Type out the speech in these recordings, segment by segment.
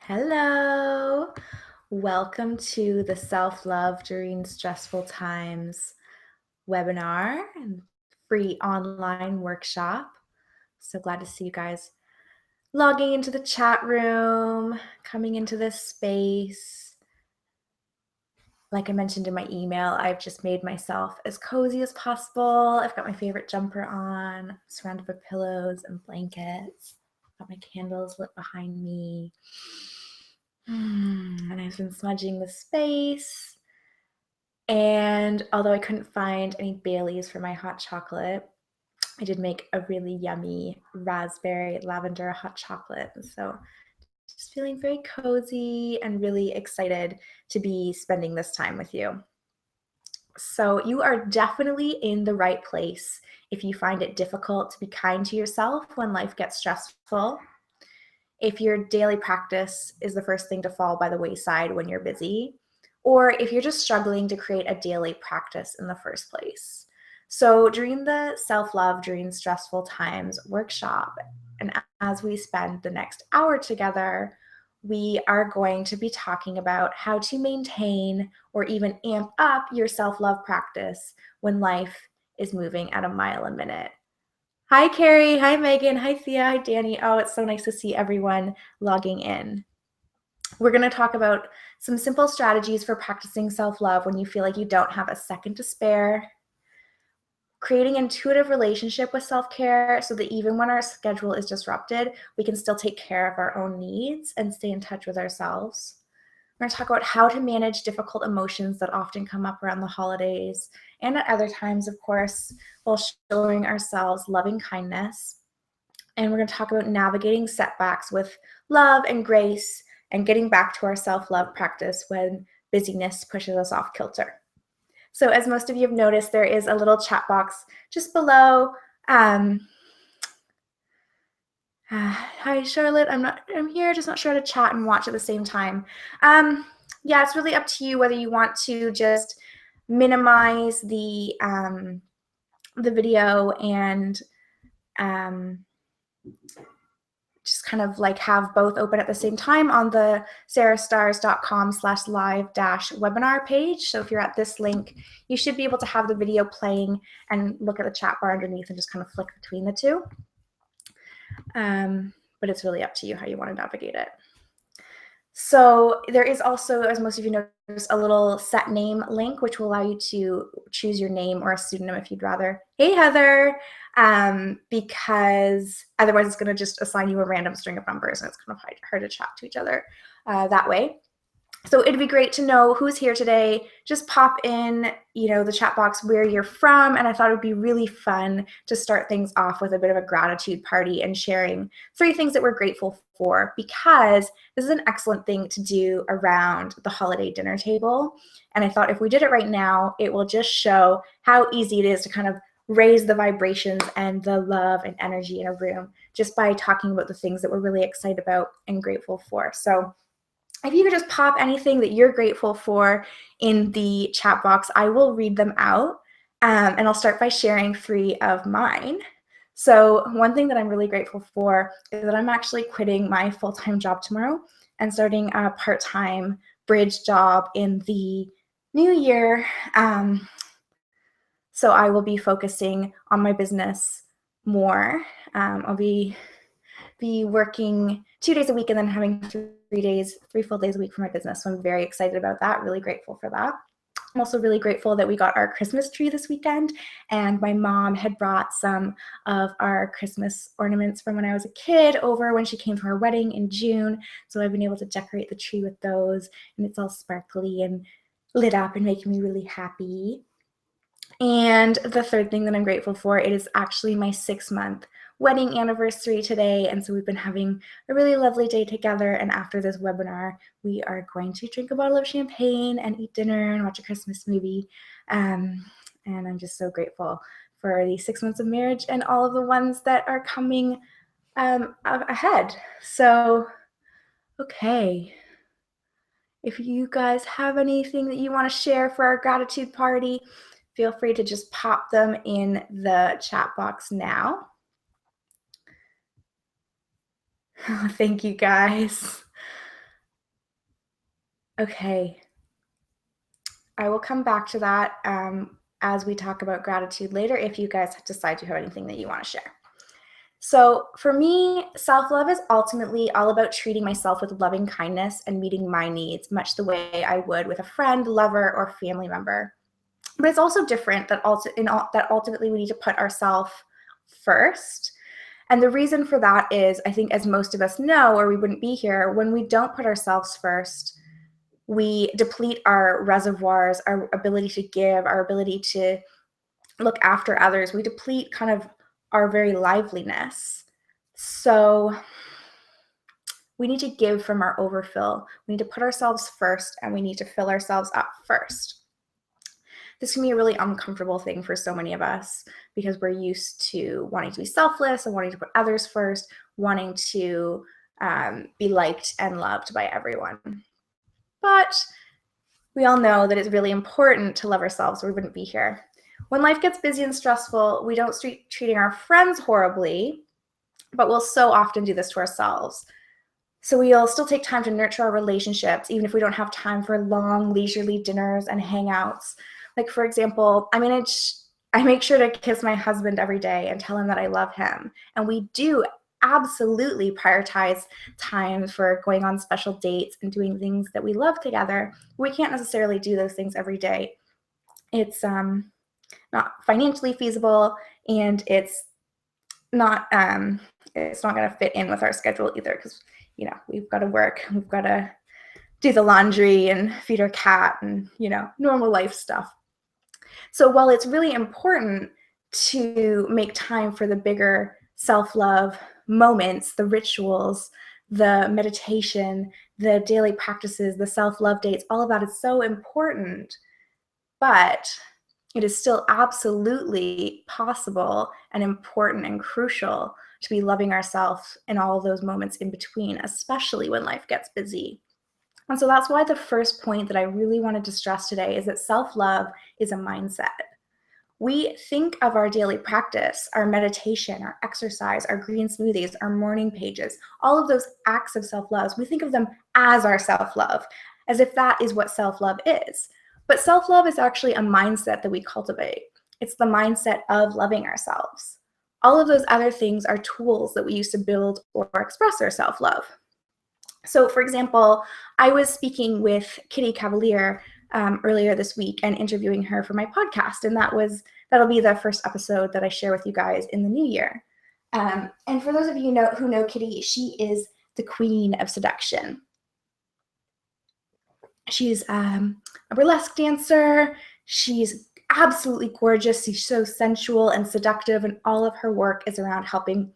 Hello. Welcome to the Self-Love During Stressful Times webinar and free online workshop. So glad to see you guys logging into the chat room, coming into this space. Like I mentioned in my email, I've just made myself as cozy as possible. I've got my favorite jumper on, surrounded by pillows and blankets. Got my candles lit behind me. And I've been smudging the space. And although I couldn't find any Baileys for my hot chocolate, I did make a really yummy raspberry lavender hot chocolate. So just feeling very cozy and really excited to be spending this time with you. So you are definitely in the right place if you find it difficult to be kind to yourself when life gets stressful. If your daily practice is the first thing to fall by the wayside when you're busy, or if you're just struggling to create a daily practice in the first place. So during the Self-Love During Stressful Times workshop, and as we spend the next hour together, we are going to be talking about how to maintain or even amp up your self-love practice when life is moving at a mile a minute. Hi, Carrie. Hi, Megan. Hi, Thea. Hi, Danny. Oh, it's so nice to see everyone logging in. We're going to talk about some simple strategies for practicing self-love when you feel like you don't have a second to spare. Creating an intuitive relationship with self-care so that even when our schedule is disrupted, we can still take care of our own needs and stay in touch with ourselves. We're going to talk about how to manage difficult emotions that often come up around the holidays and at other times, of course, while showing ourselves loving kindness. And we're going to talk about navigating setbacks with love and grace and getting back to our self-love practice when busyness pushes us off kilter. So as most of you have noticed, there is a little chat box just below. Hi, Charlotte. I'm here, just not sure how to chat and watch at the same time. Yeah, it's really up to you whether you want to just minimize the video and just kind of like have both open at the same time on the sarahstars.com/live-webinar page. So if you're at this link, you should be able to have the video playing and look at the chat bar underneath and just kind of flick between the two. But it's really up to you how you want to navigate it. So there is also, as most of you know, a little set name link, which will allow you to choose your name or a pseudonym if you'd rather. Hey, Heather, because otherwise it's going to just assign you a random string of numbers and it's kind of hard to chat to each other that way. So it'd be great to know who's here today. Just pop in, the chat box where you're from. And I thought it would be really fun to start things off with a bit of a gratitude party and sharing 3 things that we're grateful for, because this is an excellent thing to do around the holiday dinner table. And I thought if we did it right now, it will just show how easy it is to kind of raise the vibrations and the love and energy in a room just by talking about the things that we're really excited about and grateful for. So if you could just pop anything that you're grateful for in the chat box, I will read them out. And I'll start by sharing 3 of mine. So one thing that I'm really grateful for is that I'm actually quitting my full-time job tomorrow and starting a part-time bridge job in the new year. So I will be focusing on my business more. I'll be working 2 days a week and then having 3 full days a week for my business. So I'm very excited about that, really grateful for that. I'm also really grateful that we got our Christmas tree this weekend, and my mom had brought some of our Christmas ornaments from when I was a kid over when she came for her wedding in June. So I've been able to decorate the tree with those, and it's all sparkly and lit up and making me really happy. And the third thing that I'm grateful for, it is actually my 6-month wedding anniversary today. And so we've been having a really lovely day together. And after this webinar, we are going to drink a bottle of champagne and eat dinner and watch a Christmas movie. And I'm just so grateful for the 6 months of marriage and all of the ones that are coming ahead. So, okay. If you guys have anything that you want to share for our gratitude party, feel free to just pop them in the chat box now. Thank you, guys. Okay. I will come back to that as we talk about gratitude later if you guys decide you have anything that you want to share. So for me, self-love is ultimately all about treating myself with loving kindness and meeting my needs, much the way I would with a friend, lover, or family member. But it's also different that ultimately we need to put ourselves first. And the reason for that is, I think, as most of us know, or we wouldn't be here, when we don't put ourselves first, we deplete our reservoirs, our ability to give, our ability to look after others. We deplete kind of our very liveliness. So we need to give from our overfill. We need to put ourselves first, and we need to fill ourselves up first. This can be a really uncomfortable thing for so many of us because we're used to wanting to be selfless and wanting to put others first, wanting to be liked and loved by everyone. But we all know that it's really important to love ourselves or we wouldn't be here. When life gets busy and stressful, we don't treating our friends horribly, but we'll so often do this to ourselves. So we'll still take time to nurture our relationships, even if we don't have time for long, leisurely dinners and hangouts. Like, for example, I make sure to kiss my husband every day and tell him that I love him. And we do absolutely prioritize time for going on special dates and doing things that we love together. We can't necessarily do those things every day. It's not financially feasible, and it's not going to fit in with our schedule either, because we've got to work, we've got to do the laundry and feed our cat and normal life stuff. So while it's really important to make time for the bigger self-love moments, the rituals, the meditation, the daily practices, the self-love dates, all of that is so important. But it is still absolutely possible and important and crucial to be loving ourselves in all of those moments in between, especially when life gets busy. And so that's why the first point that I really wanted to stress today is that self-love is a mindset. We think of our daily practice, our meditation, our exercise, our green smoothies, our morning pages, all of those acts of self-love, we think of them as our self-love, as if that is what self-love is. But self-love is actually a mindset that we cultivate. It's the mindset of loving ourselves. All of those other things are tools that we use to build or express our self-love. So, for example, I was speaking with Kitty Cavalier earlier this week and interviewing her for my podcast, and that'll be the first episode that I share with you guys in the new year. And for those of you who know Kitty, she is the queen of seduction. She's a burlesque dancer. She's absolutely gorgeous. She's so sensual and seductive, and all of her work is around helping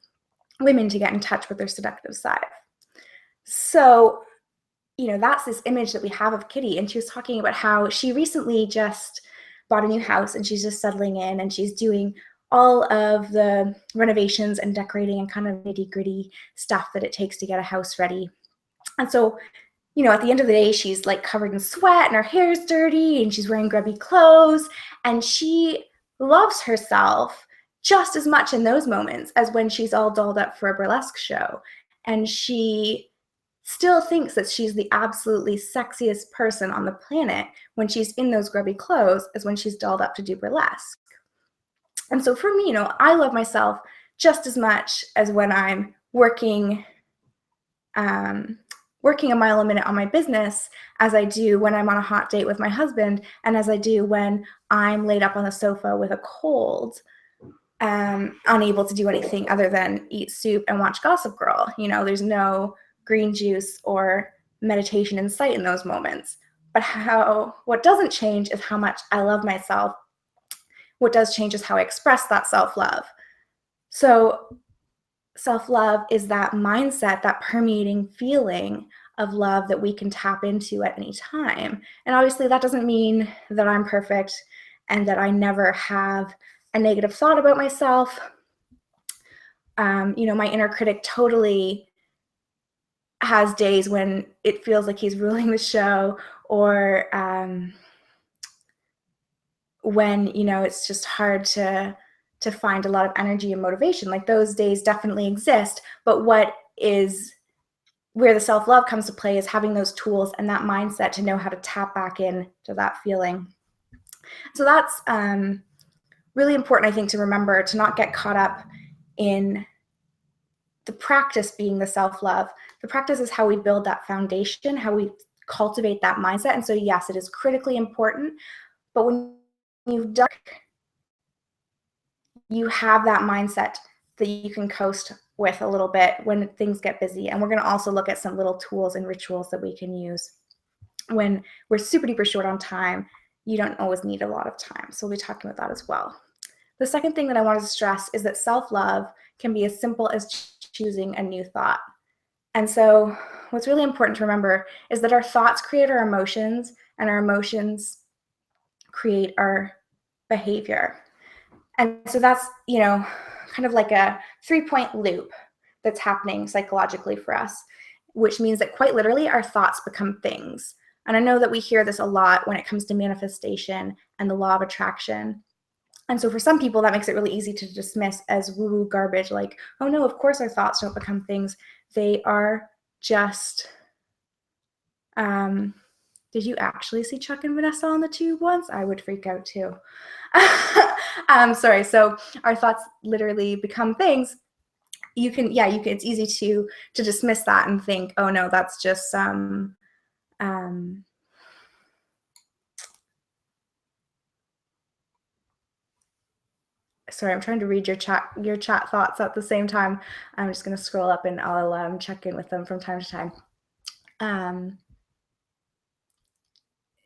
women to get in touch with their seductive side. So, that's this image that we have of Kitty, and she was talking about how she recently just bought a new house, and she's just settling in, and she's doing all of the renovations and decorating and kind of nitty-gritty stuff that it takes to get a house ready. And so, at the end of the day, she's like covered in sweat and her hair's dirty and she's wearing grubby clothes, and she loves herself just as much in those moments as when she's all dolled up for a burlesque show. And she still thinks that she's the absolutely sexiest person on the planet when she's in those grubby clothes as when she's dolled up to do burlesque. And so for me, I love myself just as much as when I'm working a mile a minute on my business as I do when I'm on a hot date with my husband, and as I do when I'm laid up on the sofa with a cold, unable to do anything other than eat soup and watch Gossip Girl. There's no green juice or meditation in sight in those moments. But what doesn't change is how much I love myself. What does change is how I express that self-love. So self-love is that mindset, that permeating feeling of love that we can tap into at any time. And obviously that doesn't mean that I'm perfect and that I never have a negative thought about myself. My inner critic totally has days when it feels like he's ruling the show, or when it's just hard to find a lot of energy and motivation. Like, those days definitely exist, but what is where the self-love comes to play is having those tools and that mindset to know how to tap back in to that feeling. So that's really important, I think, to remember, to not get caught up in the practice being the self-love. The practice is how we build that foundation, how we cultivate that mindset. And so, yes, it is critically important. But when you've done, you have that mindset that you can coast with a little bit when things get busy. And we're going to also look at some little tools and rituals that we can use when we're super duper short on time. You don't always need a lot of time. So we'll be talking about that as well. The second thing that I wanted to stress is that self-love can be as simple as choosing a new thought. And so what's really important to remember is that our thoughts create our emotions, and our emotions create our behavior. And so that's, kind of like a 3-point loop that's happening psychologically for us, which means that quite literally our thoughts become things. And I know that we hear this a lot when it comes to manifestation and the law of attraction. And so for some people, that makes it really easy to dismiss as woo-woo garbage, like, oh no, of course our thoughts don't become things. They are just, did you actually see Chuck and Vanessa on the tube once? I would freak out too. Sorry, so our thoughts literally become things. It's easy to dismiss that and think, oh no, that's just some, sorry, I'm trying to read your chat thoughts at the same time. I'm just going to scroll up and I'll check in with them from time to time.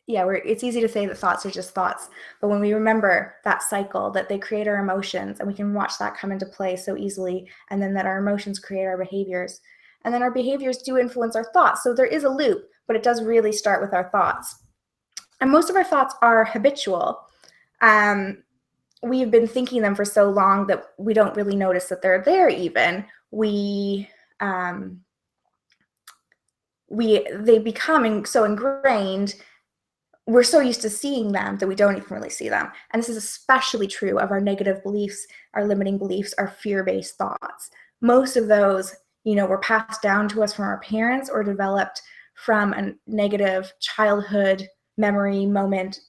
It's easy to say that thoughts are just thoughts, but when we remember that cycle, that they create our emotions, and we can watch that come into play so easily, and then that our emotions create our behaviors, and then our behaviors do influence our thoughts. So there is a loop, but it does really start with our thoughts. And most of our thoughts are habitual. We've been thinking them for so long that we don't really notice that they're there even. They become so ingrained. We're so used to seeing them that we don't even really see them. And this is especially true of our negative beliefs, our limiting beliefs, our fear-based thoughts. Most of those, were passed down to us from our parents or developed from a negative childhood memory moment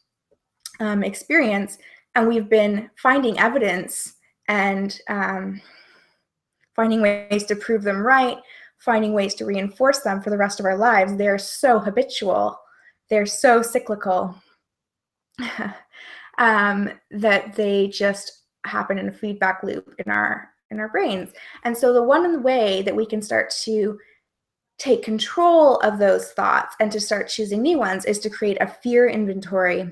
experience. And we've been finding evidence and finding ways to prove them right, finding ways to reinforce them for the rest of our lives. They're so habitual. They're so cyclical that they just happen in a feedback loop in our brains. And so the one way that we can start to take control of those thoughts and to start choosing new ones is to create a fear inventory.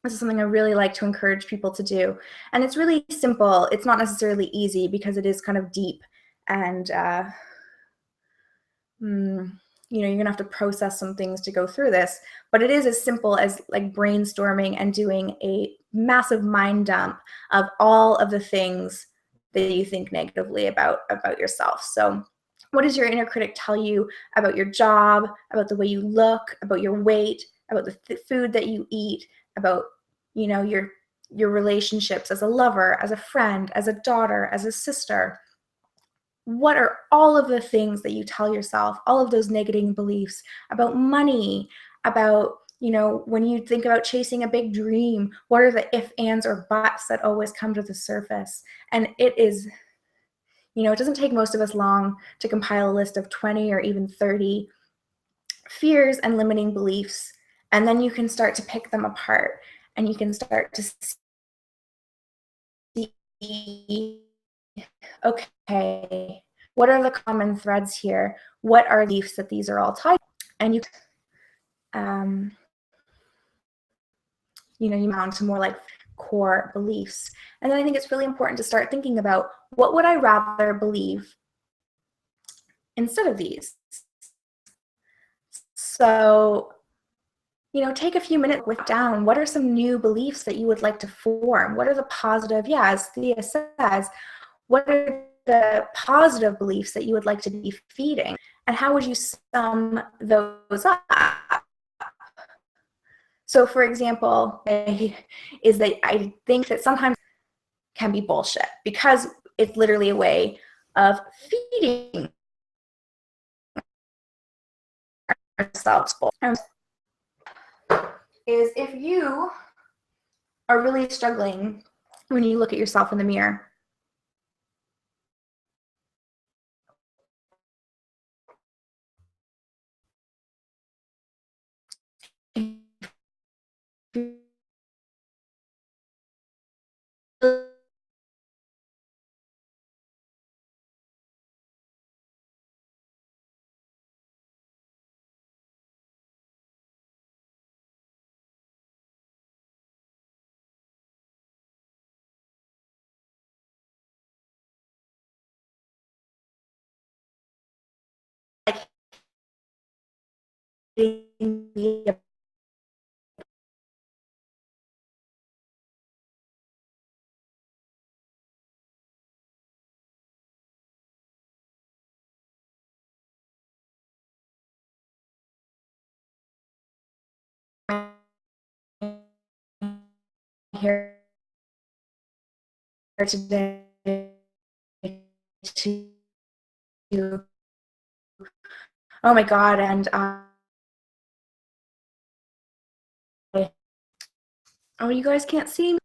This is something I really like to encourage people to do. And it's really simple. It's not necessarily easy because it is kind of deep and you're going to have to process some things to go through this, but it is as simple as like brainstorming and doing a massive mind dump of all of the things that you think negatively about yourself. So what does your inner critic tell you about your job, about the way you look, about your weight, about the food that you eat, about, your relationships as a lover, as a friend, as a daughter, as a sister? What are all of the things that you tell yourself, all of those negative beliefs about money, about, when you think about chasing a big dream, what are the if, ands, or buts that always come to the surface? And it is, it doesn't take most of us long to compile a list of 20 or even 30 fears and limiting beliefs. And then you can start to pick them apart and you can start to see, okay, what are the common threads here? What are beliefs that these are all tied to? And you mount to more like core beliefs. And then I think it's really important to start thinking about, what would I rather believe instead of these? So, take a few minutes with down. What are some new beliefs that you would like to form? What are the positive, as Thea says, what are the positive beliefs that you would like to be feeding? And how would you sum those up? So for example, is that I think that sometimes can be bullshit because it's literally a way of feeding ourselves is if you are really struggling when you look at yourself in the mirror. Here today to, oh my God, and oh, you guys can't see me?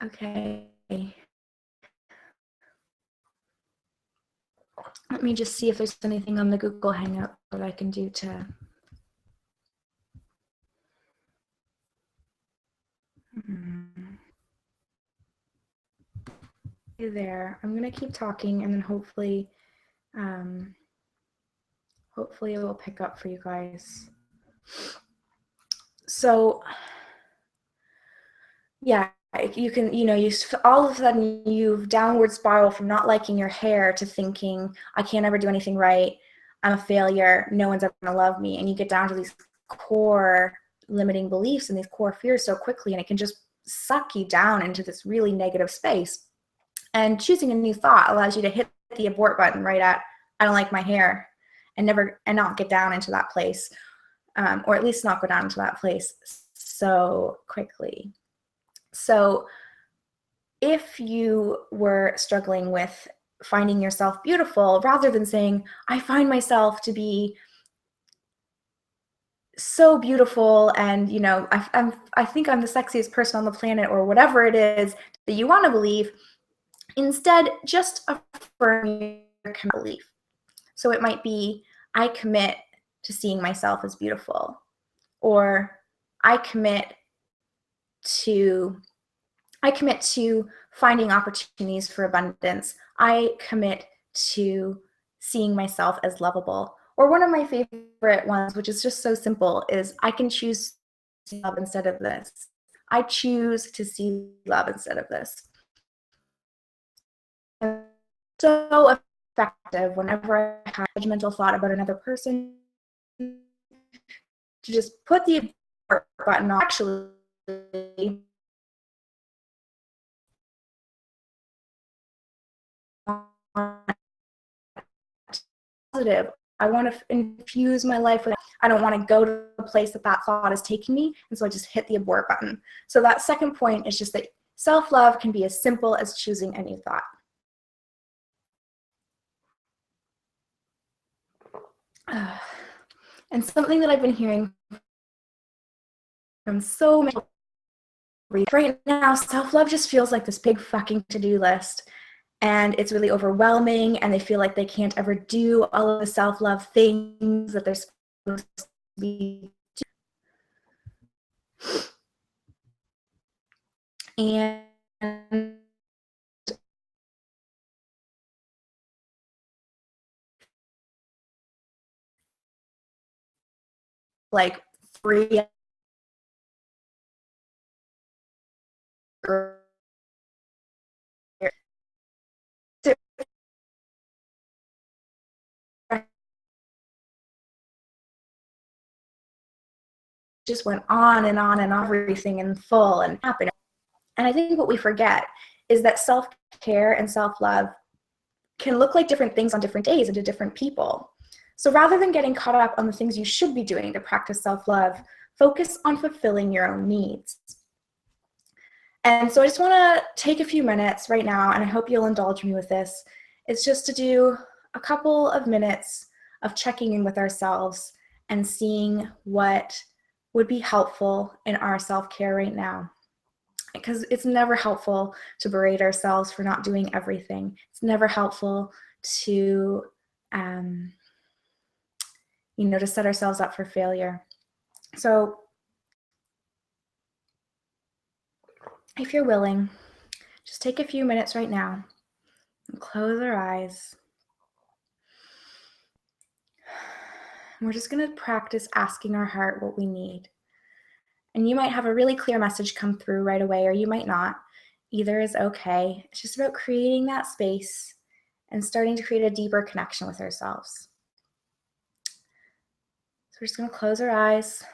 Okay. Let me just see if there's anything on the Google Hangout that I can do to. Hey there. I'm gonna keep talking, and then hopefully it will pick up for you guys. So yeah, you can, you all of a sudden you've downward spiral from not liking your hair to thinking, I can't ever do anything right, I'm a failure, no one's ever gonna love me, and you get down to these core limiting beliefs and these core fears so quickly, and it can just suck you down into this really negative space. And choosing a new thought allows you to hit the abort button right at, I don't like my hair, and not get down into that place, or at least not go down into that place so quickly. So if you were struggling with finding yourself beautiful, rather than saying, I find myself to be so beautiful, and I think I'm the sexiest person on the planet, or whatever it is that you want to believe, instead just affirm your belief. So it might be, I commit to seeing myself as beautiful, or I commit to finding opportunities for abundance. I commit to seeing myself as lovable. Or one of my favorite ones, which is just so simple, is I can choose to see love instead of this. I choose to see love instead of this. And so effective whenever I have a judgmental thought about another person, to just put the button on. Actually, positive. I want to infuse my life with it. I don't want to go to the place that thought is taking me, and so I just hit the abort button. So that second point is just that self-love can be as simple as choosing a new thought. And something that I've been hearing from so many right now, self-love just feels like this big fucking to-do list, and it's really overwhelming, and they feel like they can't ever do all of the self-love things that they're supposed to be doing. And like 3 just went on and on and on, everything in full and happening. And I think what we forget is that self-care and self-love can look like different things on different days and to different people. So rather than getting caught up on the things you should be doing to practice self-love, focus on fulfilling your own needs. And so I just want to take a few minutes right now, and I hope you'll indulge me with this. It's just to do a couple of minutes of checking in with ourselves and seeing what would be helpful in our self-care right now. Because it's never helpful to berate ourselves for not doing everything. It's never helpful to, to set ourselves up for failure. So if you're willing, just take a few minutes right now and close our eyes. We're just going to practice asking our heart what we need. And you might have a really clear message come through right away, or you might not. Either is okay. It's just about creating that space and starting to create a deeper connection with ourselves. So we're just going to close our eyes.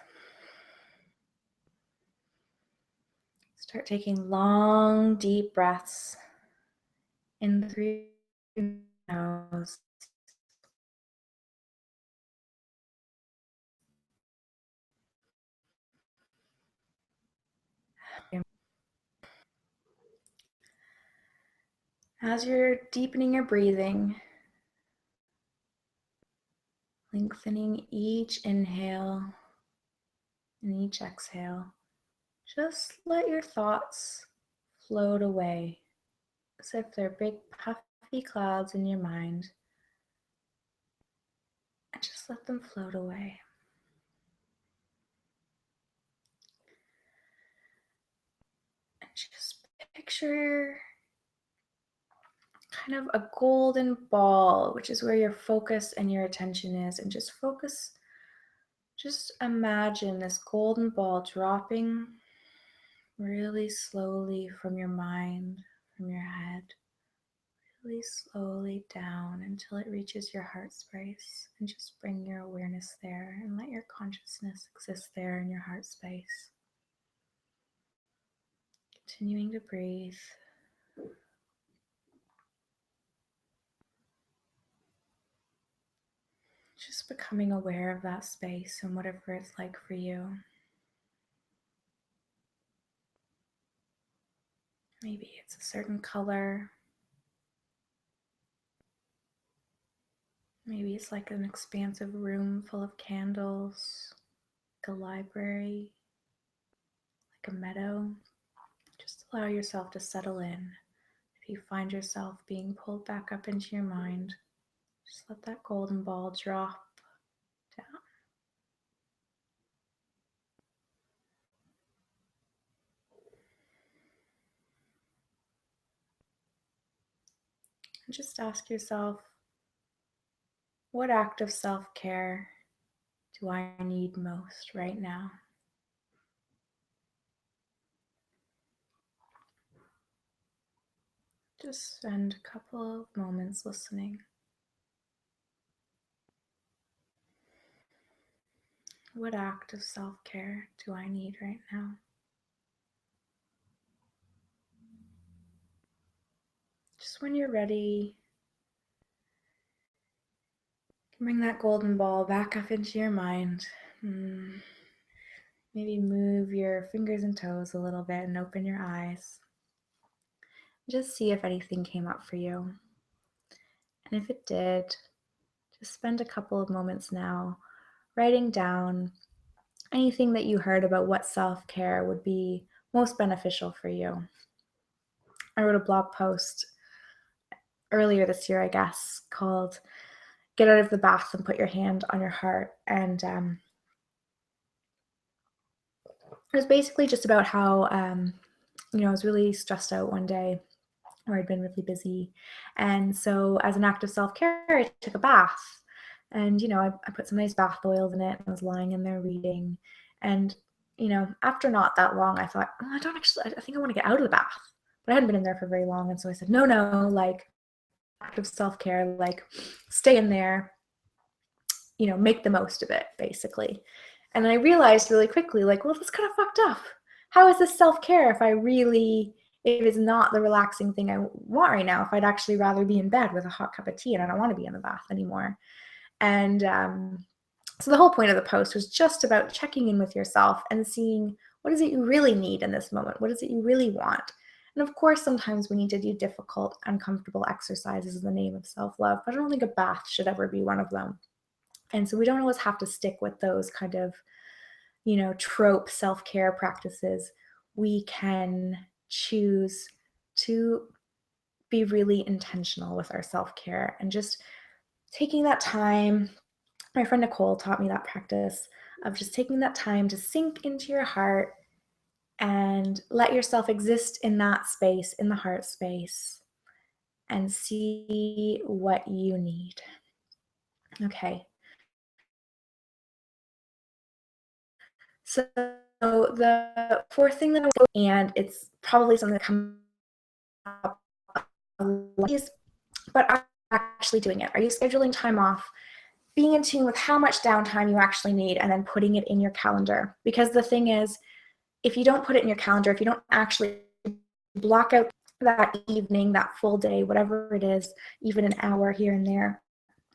Start taking long, deep breaths in through your nose. As you're deepening your breathing, lengthening each inhale and each exhale, just let your thoughts float away as if they're big puffy clouds in your mind, and just let them float away. And just picture kind of a golden ball, which is where your focus and your attention is, and just imagine this golden ball dropping really slowly from your mind, from your head, really slowly down until it reaches your heart space, and just bring your awareness there and let your consciousness exist there in your heart space. Continuing to breathe. Just becoming aware of that space and whatever it's like for you. Maybe it's a certain color. Maybe it's like an expansive room full of candles, like a library, like a meadow. Just allow yourself to settle in. If you find yourself being pulled back up into your mind, just let that golden ball drop down. And just ask yourself, what act of self-care do I need most right now? Just spend a couple of moments listening. What act of self-care do I need right now? Just when you're ready, bring that golden ball back up into your mind. Maybe move your fingers and toes a little bit and open your eyes. Just see if anything came up for you. And if it did, just spend a couple of moments now writing down anything that you heard about what self-care would be most beneficial for you. I wrote a blog post earlier this year, I guess, called Get Out of the Bath and Put Your Hand on Your Heart. And it was basically just about how, I was really stressed out one day, or I'd been really busy. And so as an act of self-care, I took a bath. And, I put some nice bath oils in it, and I was lying in there reading. And, after not that long, I thought, I think I want to get out of the bath. But I hadn't been in there for very long. And so I said, no, like, act of self-care, like, stay in there, make the most of it, basically. And I realized really quickly, like, well, this is kind of fucked up. How is this self-care if it's not the relaxing thing I want right now, if I'd actually rather be in bed with a hot cup of tea and I don't want to be in the bath anymore? And so the whole point of the post was just about checking in with yourself and seeing, what is it you really need in this moment? What is it you really want? And of course, sometimes we need to do difficult, uncomfortable exercises in the name of self-love, but I don't think a bath should ever be one of them. And so we don't always have to stick with those kind of, trope self-care practices. We can choose to be really intentional with our self-care and just taking that time. My friend Nicole taught me that practice of just taking that time to sink into your heart and let yourself exist in that space, in the heart space, and see what you need. Okay. So the fourth thing that and it's probably something that comes up a lot, but are you actually doing it? Are you scheduling time off? Being in tune with how much downtime you actually need and then putting it in your calendar. Because the thing is, if you don't put it in your calendar, if you don't actually block out that evening, that full day, whatever it is, even an hour here and there,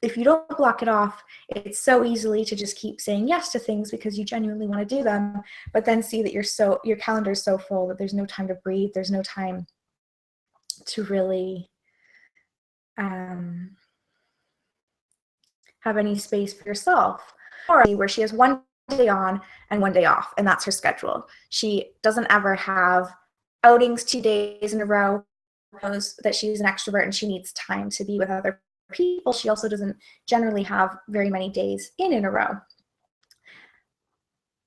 if you don't block it off, it's so easily to just keep saying yes to things because you genuinely want to do them, but then see that your calendar is so full that there's no time to breathe, there's no time to really have any space for yourself. Or where she has one day on and one day off, and that's her schedule. She doesn't ever have outings 2 days in a row, knows that she's an extrovert and she needs time to be with other people. She also doesn't generally have very many days in a row.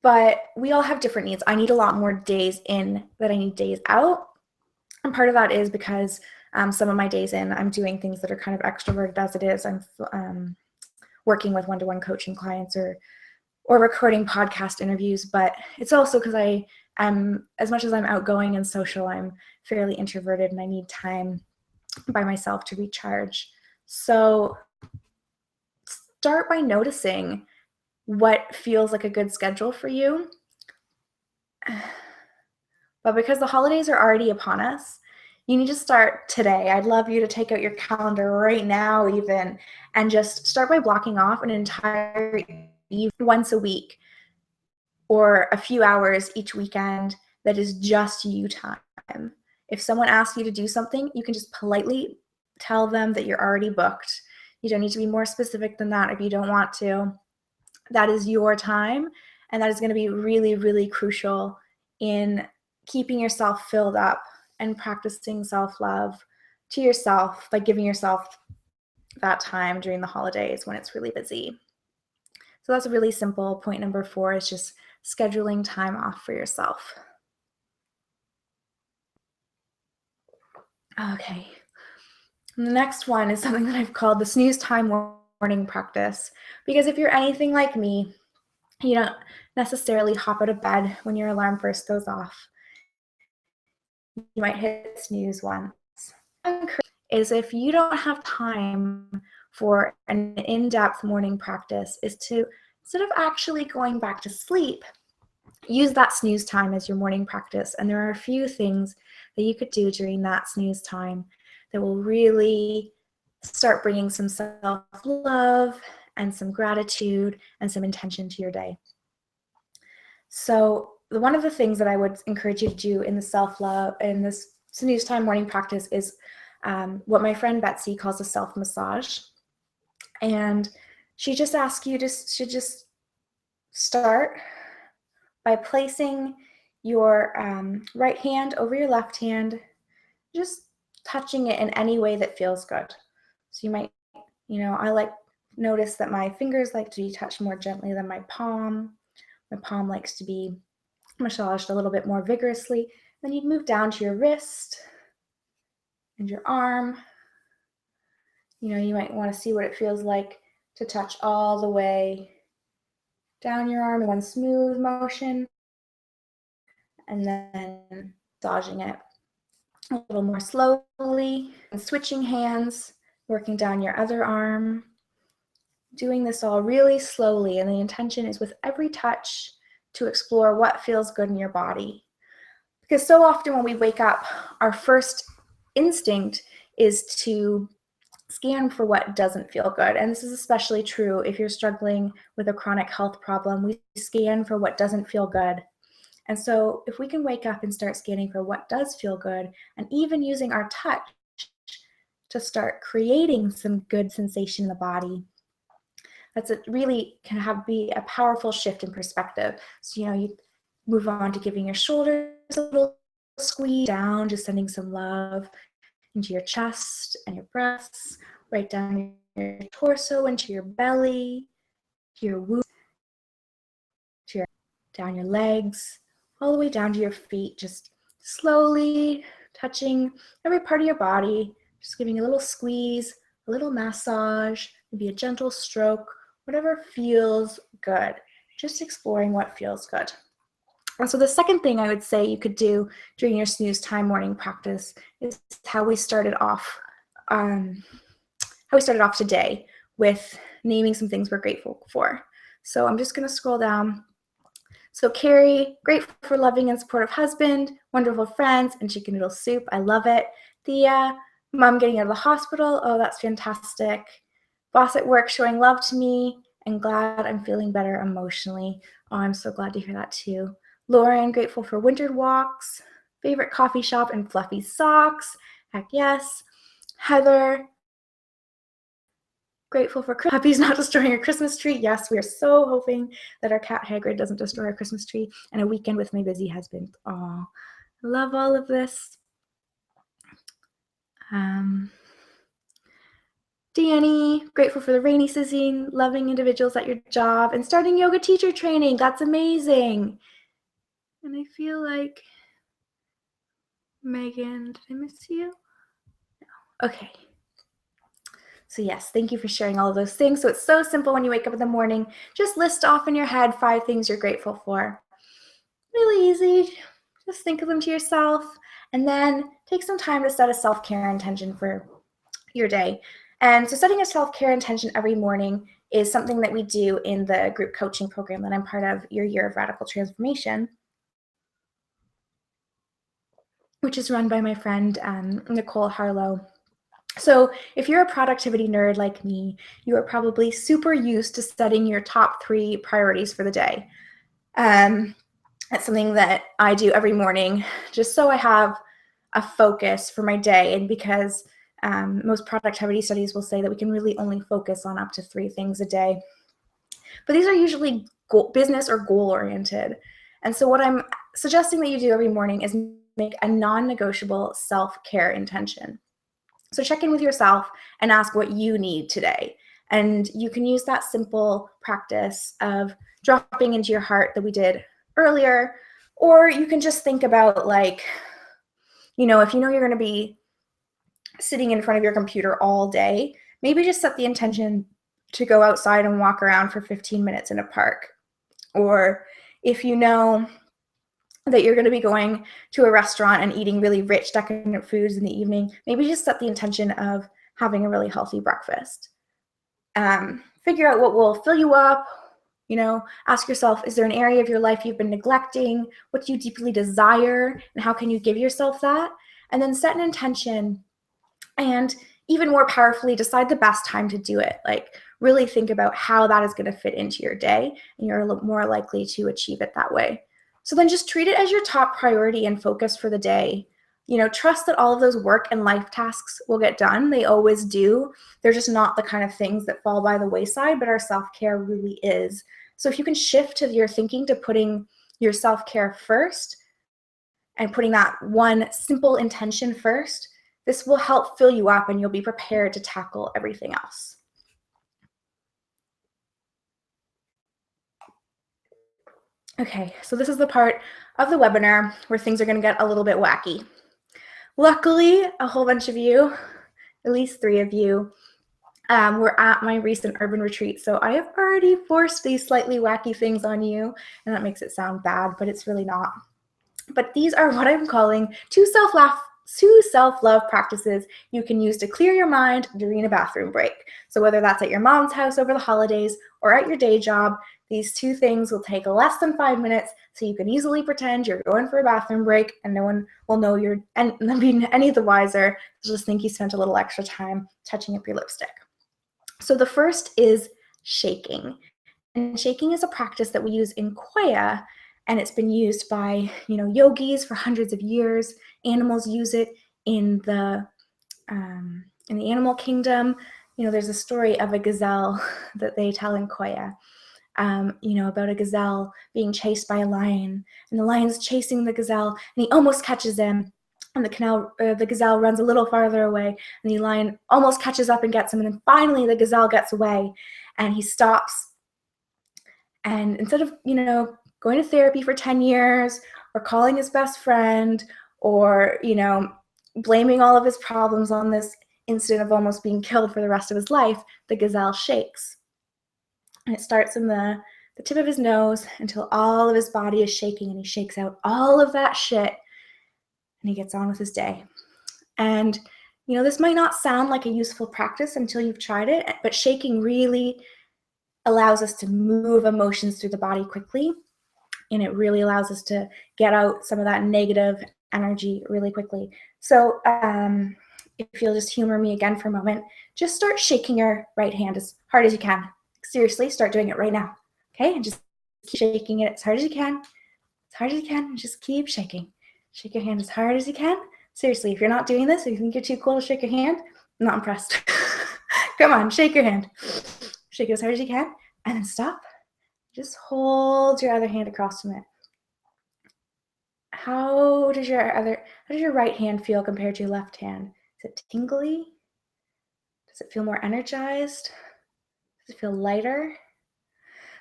But we all have different needs. I need a lot more days in than I need days out. And part of that is because some of my days in, I'm doing things that are kind of extroverted as it is. I'm working with one-to-one coaching clients or recording podcast interviews, but it's also because I am, as much as I'm outgoing and social, I'm fairly introverted and I need time by myself to recharge. So start by noticing what feels like a good schedule for you. But because the holidays are already upon us, you need to start today. I'd love you to take out your calendar right now even and just start by blocking off an entire evening once a week or a few hours each weekend that is just you time. If someone asks you to do something, you can just politely tell them that you're already booked. You don't need to be more specific than that if you don't want to. That is your time, and that is going to be really, really crucial in keeping yourself filled up and practicing self-love to yourself by giving yourself that time during the holidays when it's really busy. So that's a really simple point. Number 4 is just scheduling time off for yourself. Okay. And the next one is something that I've called the snooze time morning practice. Because if you're anything like me, you don't necessarily hop out of bed when your alarm first goes off. You might hit snooze once. Is if you don't have time for an in-depth morning practice, is to, instead of actually going back to sleep, use that snooze time as your morning practice. And there are a few things that you could do during that snooze time that will really start bringing some self-love and some gratitude and some intention to your day. So one of the things that I would encourage you to do in the self-love, in this snooze time morning practice is what my friend Betsy calls a self-massage. And she just asks you to just start by placing your right hand over your left hand, just touching it in any way that feels good. So you might, I notice that my fingers like to be touched more gently than my palm. My palm likes to be massaged a little bit more vigorously. Then you'd move down to your wrist and your arm. You might want to see what it feels like to touch all the way down your arm in one smooth motion, and then massaging it a little more slowly, and switching hands, working down your other arm, doing this all really slowly. And the intention is with every touch to explore what feels good in your body. Because so often when we wake up, our first instinct is to scan for what doesn't feel good. And this is especially true if you're struggling with a chronic health problem. We scan for what doesn't feel good. And so if we can wake up and start scanning for what does feel good, and even using our touch to start creating some good sensation in the body, really can be a powerful shift in perspective. So, you move on to giving your shoulders a little squeeze down, just sending some love into your chest and your breasts, right down your torso, into your belly, to your womb, down your legs, all the way down to your feet, just slowly touching every part of your body, just giving a little squeeze, a little massage, maybe a gentle stroke, whatever feels good. Just exploring what feels good. And so the second thing I would say you could do during your snooze time morning practice is how we started off today with naming some things we're grateful for. So I'm just going to scroll down. So Carrie, grateful for loving and supportive husband, wonderful friends, and chicken noodle soup. I love it. Thea, mom getting out of the hospital. Oh, that's fantastic. Boss at work showing love to me, and glad I'm feeling better emotionally. Oh, I'm so glad to hear that too. Lauren, grateful for winter walks, favorite coffee shop, and fluffy socks. Heck yes. Heather, grateful for puppies not destroying your Christmas tree. Yes, we are so hoping that our cat Hagrid doesn't destroy our Christmas tree. And a weekend with my busy husband. Oh, love all of this. Danny, grateful for the rainy season, loving individuals at your job, and starting yoga teacher training. That's amazing. And I feel like, Megan, did I miss you? No. Okay. So yes, thank you for sharing all of those things. So it's so simple when you wake up in the morning. Just list off in your head 5 things you're grateful for. Really easy. Just think of them to yourself, and then take some time to set a self-care intention for your day. And so setting a self-care intention every morning is something that we do in the group coaching program that I'm part of, Your Year of Radical Transformation, which is run by my friend Nicole Harlow. So if you're a productivity nerd like me, you are probably super used to setting your top 3 priorities for the day. That's something that I do every morning, just so I have a focus for my day, and because most productivity studies will say that we can really only focus on up to 3 things a day. But these are usually business or goal-oriented. And so what I'm suggesting that you do every morning is make a non-negotiable self-care intention. So check in with yourself and ask what you need today. And you can use that simple practice of dropping into your heart that we did earlier, or you can just think about, like, if you know you're going to be sitting in front of your computer all day, maybe just set the intention to go outside and walk around for 15 minutes in a park. Or if you know that you're going to be going to a restaurant and eating really rich, decadent foods in the evening, maybe just set the intention of having a really healthy breakfast. Figure out what will fill you up. Ask yourself, is there an area of your life you've been neglecting? What do you deeply desire? And how can you give yourself that? And then set an intention, and even more powerfully, decide the best time to do it. Like, really think about how that is going to fit into your day, and you're a little more likely to achieve it that way. So then just treat it as your top priority and focus for the day. Trust that all of those work and life tasks will get done. They always do. They're just not the kind of things that fall by the wayside, but our self-care really is. So if you can shift to your thinking to putting your self-care first and putting that one simple intention first, this will help fill you up and you'll be prepared to tackle everything else. Okay, so this is the part of the webinar where things are going to get a little bit wacky. Luckily, a whole bunch of you, at least 3 of you, were at my recent urban retreat, so I have already forced these slightly wacky things on you, and that makes it sound bad, but it's really not. But these are what I'm calling 2 self-love practices you can use to clear your mind during a bathroom break. So whether that's at your mom's house over the holidays or at your day job, these 2 things will take less than 5 minutes, so you can easily pretend you're going for a bathroom break and no one will know you're being any the wiser. Just think you spent a little extra time touching up your lipstick. So the first is shaking. And shaking is a practice that we use in Koya, and it's been used by yogis for hundreds of years. Animals use it in the animal kingdom. there's a story of a gazelle that they tell in Koya, about a gazelle being chased by a lion, and the lion's chasing the gazelle, and he almost catches him, and the gazelle runs a little farther away, and the lion almost catches up and gets him, and then finally the gazelle gets away, and he stops, and instead of, going to therapy for 10 years, or calling his best friend, or, blaming all of his problems on this incident of almost being killed for the rest of his life, the gazelle shakes. And it starts in the tip of his nose until all of his body is shaking, and he shakes out all of that shit, and he gets on with his day. And, this might not sound like a useful practice until you've tried it, but shaking really allows us to move emotions through the body quickly, and it really allows us to get out some of that negative energy really quickly. So if you'll just humor me again for a moment, just start shaking your right hand as hard as you can. Seriously, start doing it right now, okay? And just keep shaking it as hard as you can, and just keep shaking. Shake your hand as hard as you can. Seriously, if you're not doing this, or you think you're too cool to shake your hand, I'm not impressed. Come on, shake your hand. Shake it as hard as you can, and then stop. Just hold your other hand across from it. How does your right hand feel compared to your left hand? Is it tingly? Does it feel more energized? Does it feel lighter?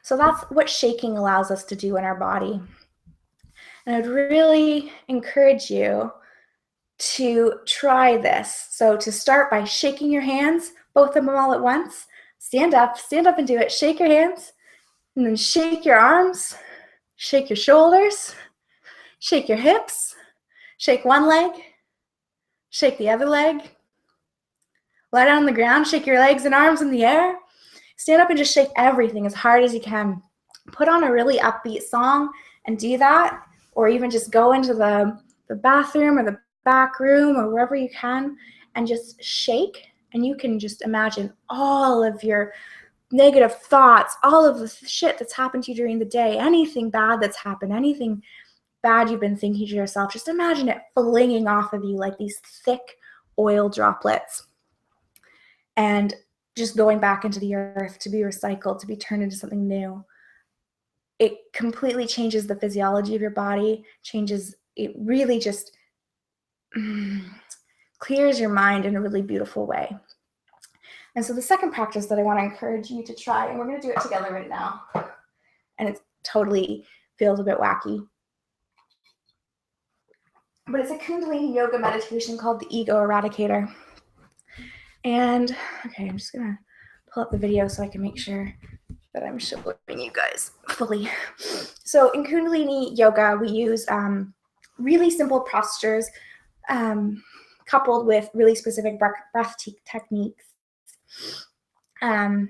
So that's what shaking allows us to do in our body. And I'd really encourage you to try this. So to start by shaking your hands, both of them all at once. Stand up and do it. Shake your hands, and then shake your arms, shake your shoulders, shake your hips, shake one leg, shake the other leg. Lie down on the ground, shake your legs and arms in the air. Stand up and just shake everything as hard as you can. Put on a really upbeat song and do that, or even just go into the bathroom or the back room or wherever you can and just shake, and you can just imagine all of your negative thoughts, all of the shit that's happened to you during the day, anything bad that's happened, anything bad you've been thinking to yourself, just imagine it flinging off of you like these thick oil droplets and just going back into the earth to be recycled, to be turned into something new. It completely changes the physiology of your body, it really just clears your mind in a really beautiful way. And so the second practice that I want to encourage you to try, and we're going to do it together right now, and it totally feels a bit wacky, but it's a Kundalini yoga meditation called the Ego Eradicator. And, okay, I'm just going to pull up the video so I can make sure that I'm showing you guys fully. So in Kundalini yoga, we use really simple postures coupled with really specific breath techniques in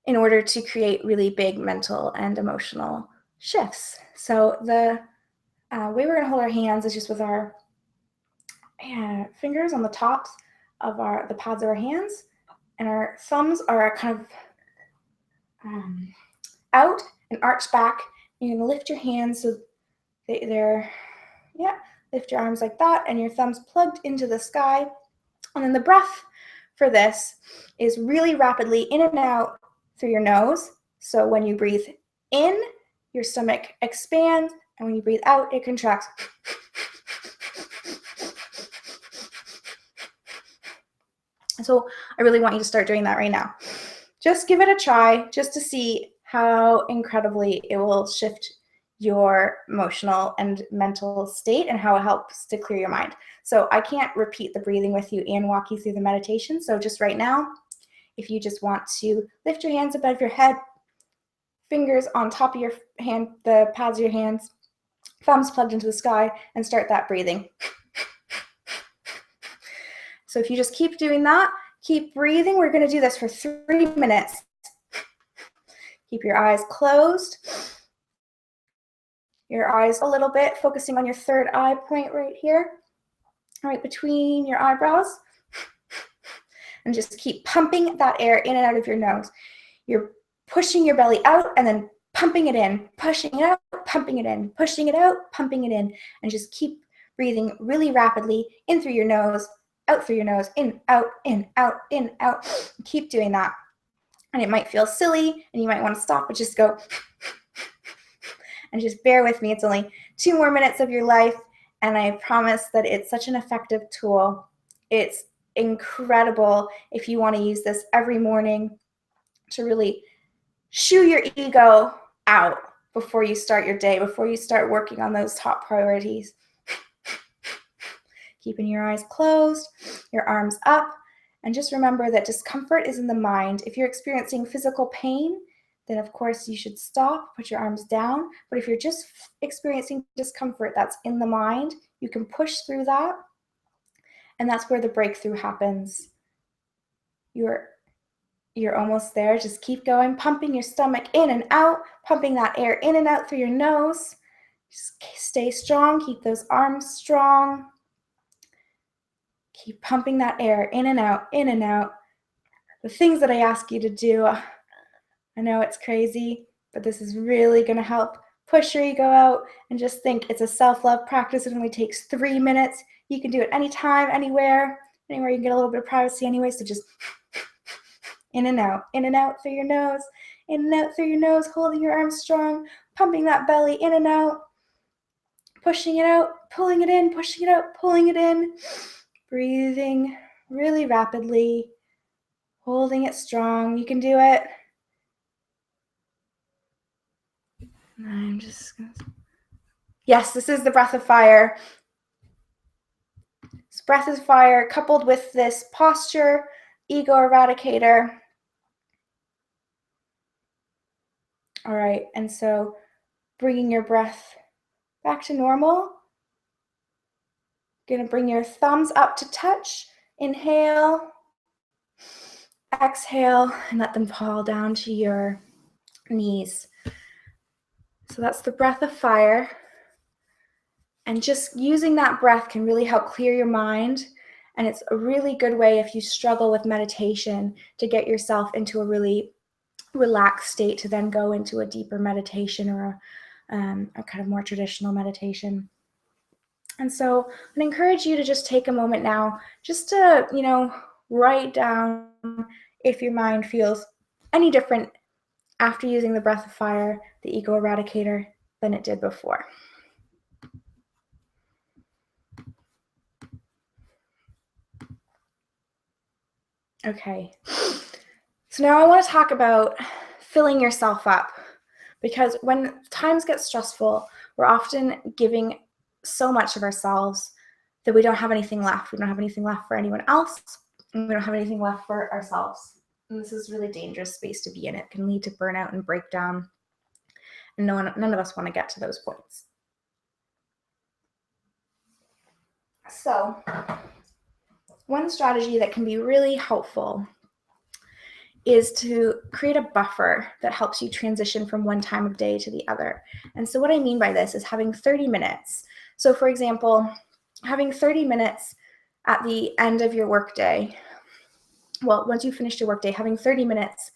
order to create really big mental and emotional shifts. So the way we're going to hold our hands is just with our fingers on the tops of the pads of our hands, and our thumbs are kind of out and arched back. You're going to lift your hands so lift your arms like that, and your thumbs plugged into the sky. And then the breath for this is really rapidly in and out through your nose. So when you breathe in, your stomach expands, and when you breathe out, it contracts. So I really want you to start doing that right now. Just give it a try, just to see how incredibly it will shift your emotional and mental state and how it helps to clear your mind. So I can't repeat the breathing with you and walk you through the meditation. So just right now, if you just want to lift your hands above your head, fingers on top of your hand, the pads of your hands, thumbs plugged into the sky, and start that breathing. So if you just keep doing that, keep breathing. We're going to do this for 3 minutes. Keep your eyes closed. Your eyes a little bit, focusing on your third eye point right here, right between your eyebrows. And just keep pumping that air in and out of your nose. You're pushing your belly out and then pumping it in, pushing it out, pumping it in, pushing it out, pumping it in, and just keep breathing really rapidly in through your nose, out through your nose, in, out, in, out, in, out. Keep doing that. And it might feel silly and you might want to stop, but just go and just bear with me. It's only 2 more minutes of your life, and I promise that it's such an effective tool. It's incredible if you want to use this every morning to really shoo your ego out before you start your day, before you start working on those top priorities. Keeping your eyes closed, your arms up, and just remember that discomfort is in the mind. If you're experiencing physical pain, then of course you should stop, put your arms down. But if you're just experiencing discomfort that's in the mind, you can push through that, and that's where the breakthrough happens. You're almost there. Just keep going, pumping your stomach in and out, pumping that air in and out through your nose. Just stay strong, keep those arms strong. Keep pumping that air in and out, in and out. The things that I ask you to do, I know it's crazy, but this is really going to help push your ego out. And just think, it's a self-love practice. It only takes 3 minutes. You can do it anytime, anywhere you can get a little bit of privacy anyway. So just in and out through your nose, in and out through your nose, holding your arms strong, pumping that belly in and out, pushing it out, pulling it in, pushing it out, pulling it in, breathing really rapidly, holding it strong. You can do it. I'm just gonna... Yes, this is the breath of fire. This breath is fire coupled with this posture, ego eradicator. All right, and so bringing your breath back to normal. Gonna bring your thumbs up to touch. Inhale, exhale, and let them fall down to your knees. So that's the breath of fire. And just using that breath can really help clear your mind. And it's a really good way, if you struggle with meditation, to get yourself into a really relaxed state to then go into a deeper meditation or a kind of more traditional meditation. And so I'd encourage you to just take a moment now just to, write down if your mind feels any different after using the breath of fire, the ego eradicator, than it did before. Okay, so now I want to talk about filling yourself up, because when times get stressful, we're often giving so much of ourselves that we don't have anything left. We don't have anything left for anyone else, and we don't have anything left for ourselves. And this is a really dangerous space to be in. It can lead to burnout and breakdown, and none of us want to get to those points. So one strategy that can be really helpful is to create a buffer that helps you transition from one time of day to the other. And so what I mean by this is having 30 minutes. So for example, having 30 minutes at the end of your workday, well, once you finish your workday, having 30 minutes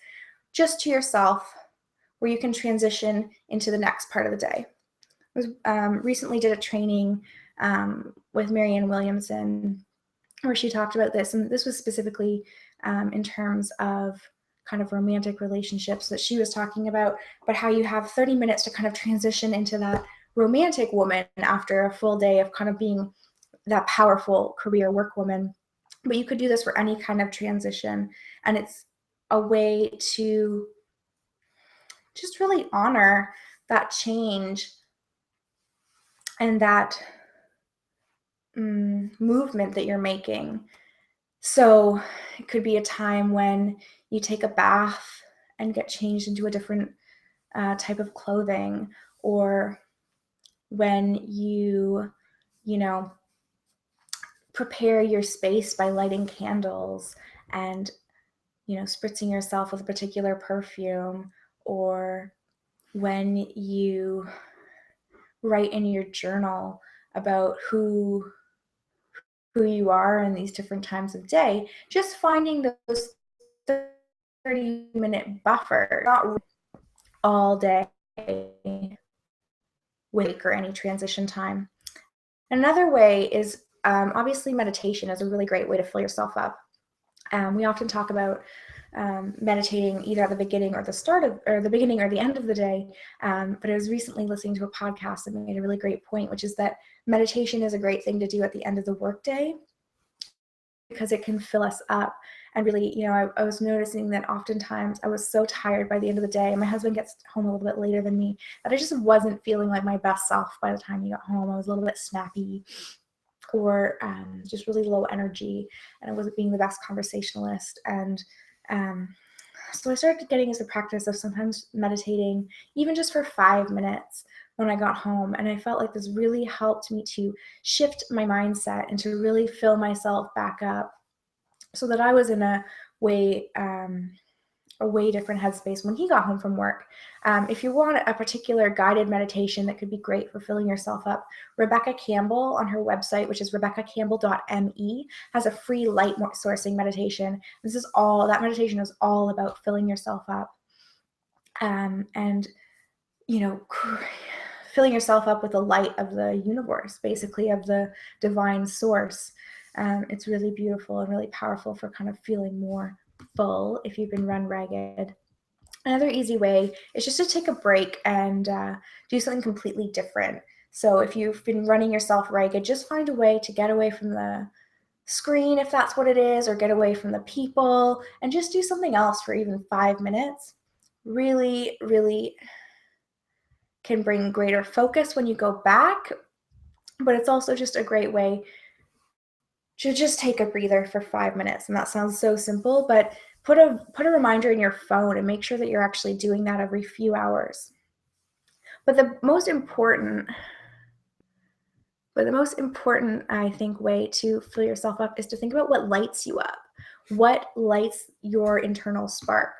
just to yourself where you can transition into the next part of the day. I recently did a training with Marianne Williamson where she talked about this, and this was specifically in terms of kind of romantic relationships that she was talking about, but how you have 30 minutes to kind of transition into that romantic woman after a full day of kind of being that powerful career work woman. But you could do this for any kind of transition, and it's a way to just really honor that change and that movement that you're making. So it could be a time when you take a bath and get changed into a different type of clothing, or when you prepare your space by lighting candles and spritzing yourself with a particular perfume, or when you write in your journal about who you are in these different times of day. Just finding those 30-minute buffer, not all day with or any transition time. Another way is obviously meditation is a really great way to fill yourself up. We often talk about meditating either at the beginning or the beginning or the end of the day. But I was recently listening to a podcast that made a really great point, which is that meditation is a great thing to do at the end of the workday because it can fill us up. And really, I was noticing that oftentimes I was so tired by the end of the day, and my husband gets home a little bit later than me, that I just wasn't feeling like my best self by the time he got home. I was a little bit snappy, or just really low energy, and I wasn't being the best conversationalist. And so I started getting into the practice of sometimes meditating, even just for 5 minutes when I got home. And I felt like this really helped me to shift my mindset and to really fill myself back up so that I was in a way different headspace when he got home from work. If you want a particular guided meditation that could be great for filling yourself up, Rebecca Campbell on her website, which is rebeccacampbell.me, has a free light sourcing meditation. That meditation is all about filling yourself up. And filling yourself up with the light of the universe, basically, of the divine source. It's really beautiful and really powerful for kind of feeling more full if you've been run ragged. Another easy way is just to take a break and do something completely different. So if you've been running yourself ragged, just find a way to get away from the screen, if that's what it is, or get away from the people, and just do something else for even 5 minutes. Really, really can bring greater focus when you go back, but it's also just a great way to just take a breather for 5 minutes. And that sounds so simple, but put a reminder in your phone and make sure that you're actually doing that every few hours. But the most important, I think, way to fill yourself up is to think about what lights you up, what lights your internal spark.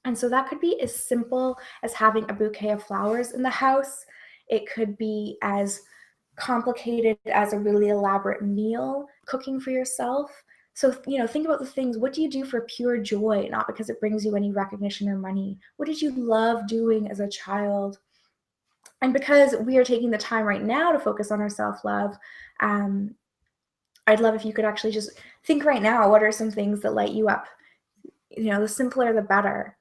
And so that could be as simple as having a bouquet of flowers in the house. It could be as complicated as a really elaborate meal, cooking for yourself. So, think about the things. What do you do for pure joy, not because it brings you any recognition or money? What did you love doing as a child? And because we are taking the time right now to focus on our self-love, I'd love if you could actually just think right now, what are some things that light you up? The simpler, the better.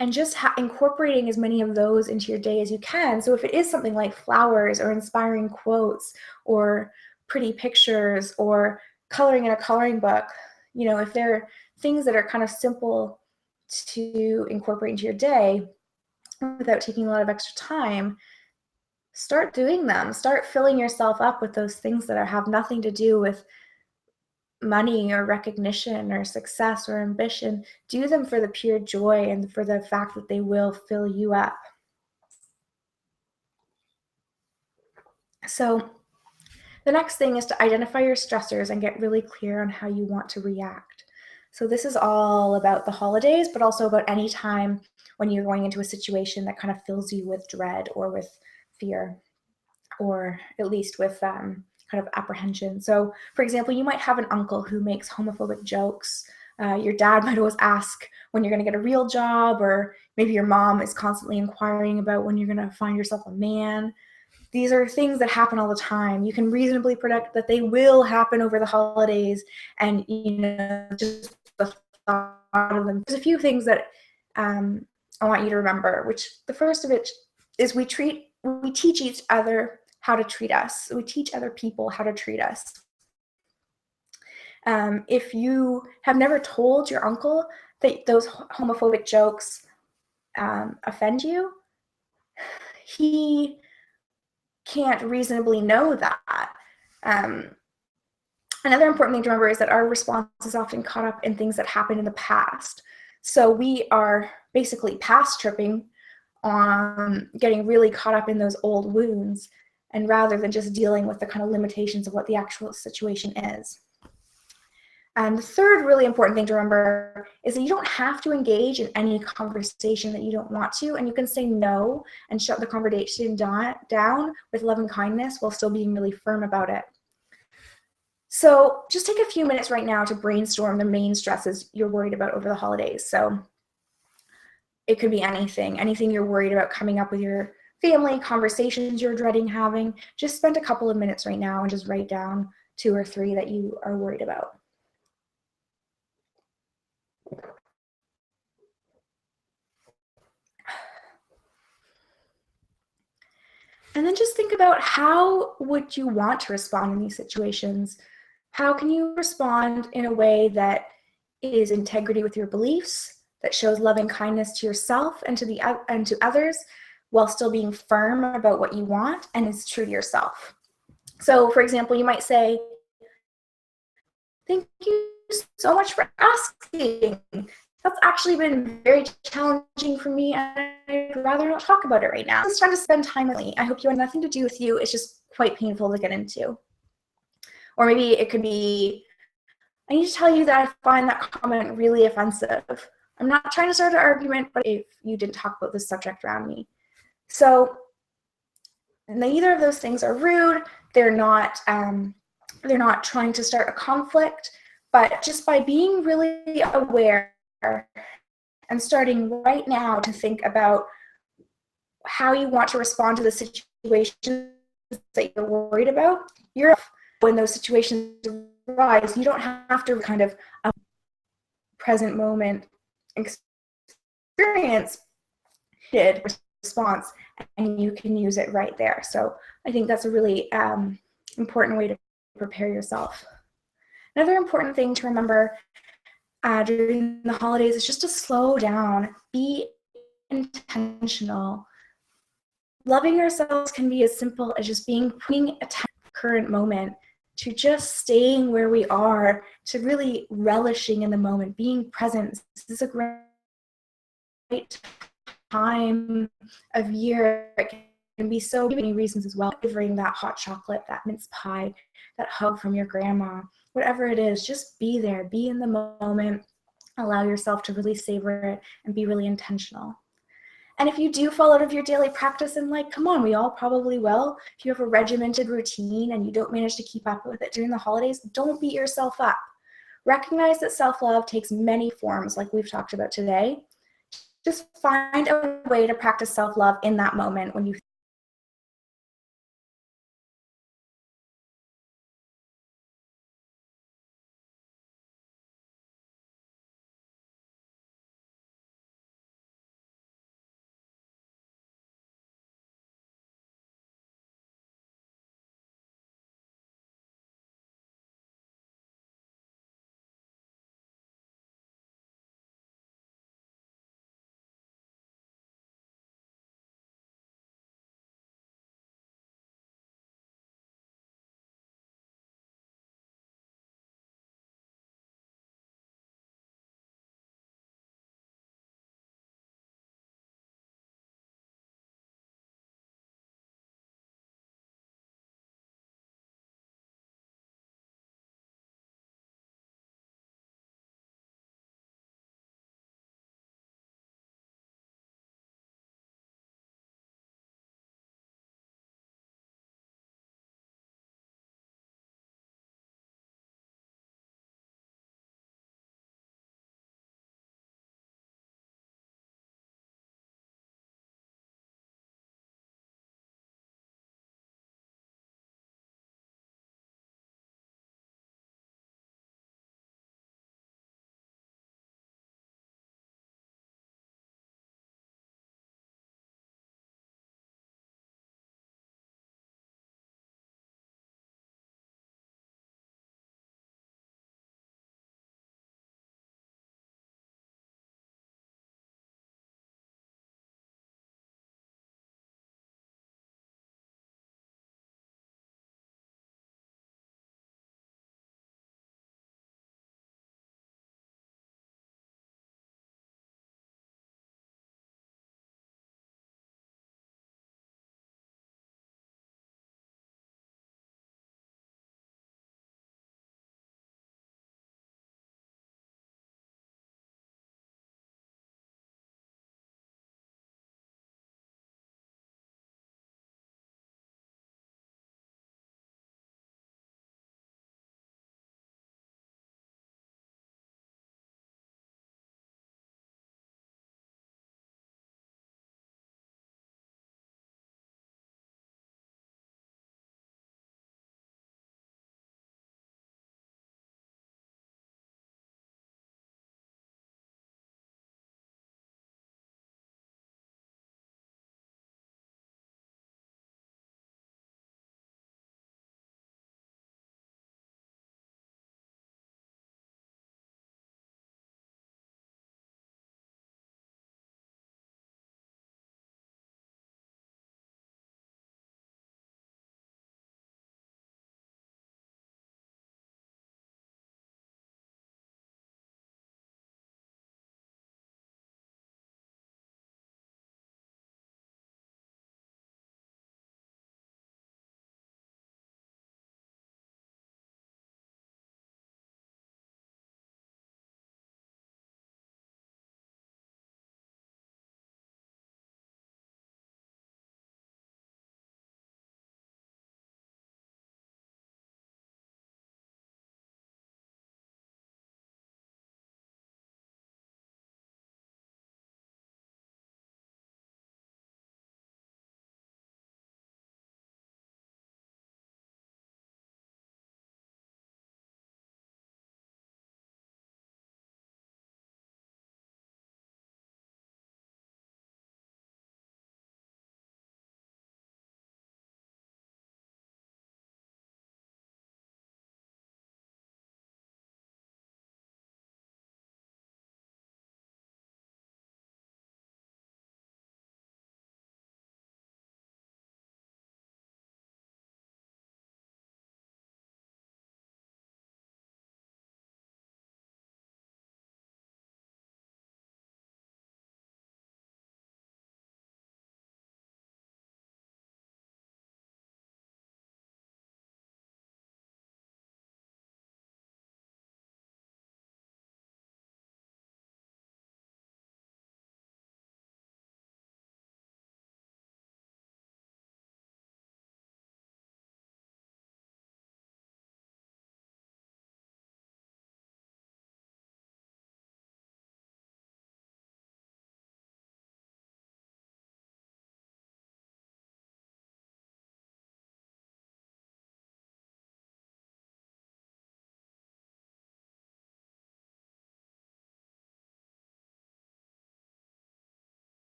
And just incorporating as many of those into your day as you can. So if it is something like flowers or inspiring quotes or pretty pictures or coloring in a coloring book, if they're things that are kind of simple to incorporate into your day without taking a lot of extra time, start doing them. Start filling yourself up with those things that have nothing to do with money or recognition or success or ambition. Do them for the pure joy and for the fact that they will fill you up. So the next thing is to identify your stressors and get really clear on how you want to react. So this is all about the holidays, but also about any time when you're going into a situation that kind of fills you with dread or with fear, or at least with kind of apprehension. So, for example, you might have an uncle who makes homophobic jokes. Your dad might always ask when you're going to get a real job, or maybe your mom is constantly inquiring about when you're going to find yourself a man. These are things that happen all the time. You can reasonably predict that they will happen over the holidays, and just the thought of them. There's a few things that I want you to remember. Which the first of it is we teach each other how to treat us. We teach other people how to treat us. If you have never told your uncle that those homophobic jokes offend you, he can't reasonably know that. Another important thing to remember is that our response is often caught up in things that happened in the past. So we are basically past tripping on getting really caught up in those old wounds, and rather than just dealing with the kind of limitations of what the actual situation is. And the third really important thing to remember is that you don't have to engage in any conversation that you don't want to, and you can say no and shut the conversation down with love and kindness while still being really firm about it. So just take a few minutes right now to brainstorm the main stresses you're worried about over the holidays. So it could be anything you're worried about coming up with your family, conversations you're dreading having. Just spend a couple of minutes right now and just write down 2 or 3 that you are worried about. And then just think about, how would you want to respond in these situations? How can you respond in a way that is integrity with your beliefs, that shows loving kindness to yourself and to others, while still being firm about what you want and is true to yourself? So, for example, you might say, "Thank you so much for asking. That's actually been very challenging for me, and I'd rather not talk about it right now. It's trying to spend time with me. I hope you had nothing to do with you. It's just quite painful to get into." Or maybe it could be, "I need to tell you that I find that comment really offensive. I'm not trying to start an argument, but if you didn't talk about this subject around me." So neither of those things are rude. They're not trying to start a conflict, but just by being really aware and starting right now to think about how you want to respond to the situations that you're worried about, when those situations arise, you don't have to kind of present moment experience response, and you can use it right there. So I think that's a really important way to prepare yourself. Another important thing to remember during the holidays is just to slow down, be intentional. Loving ourselves can be as simple as just putting attention to the current moment, to just staying where we are, to really relishing in the moment, being present. This is a great time of year. It can be so many reasons as well. Delivering that hot chocolate, that mince pie, that hug from your grandma, whatever it is, just be there, be in the moment, allow yourself to really savor it and be really intentional. And if you do fall out of your daily practice, and come on, we all probably will. If you have a regimented routine and you don't manage to keep up with it during the holidays, don't beat yourself up. Recognize that self-love takes many forms, like we've talked about today. Just find a way to practice self-love in that moment when you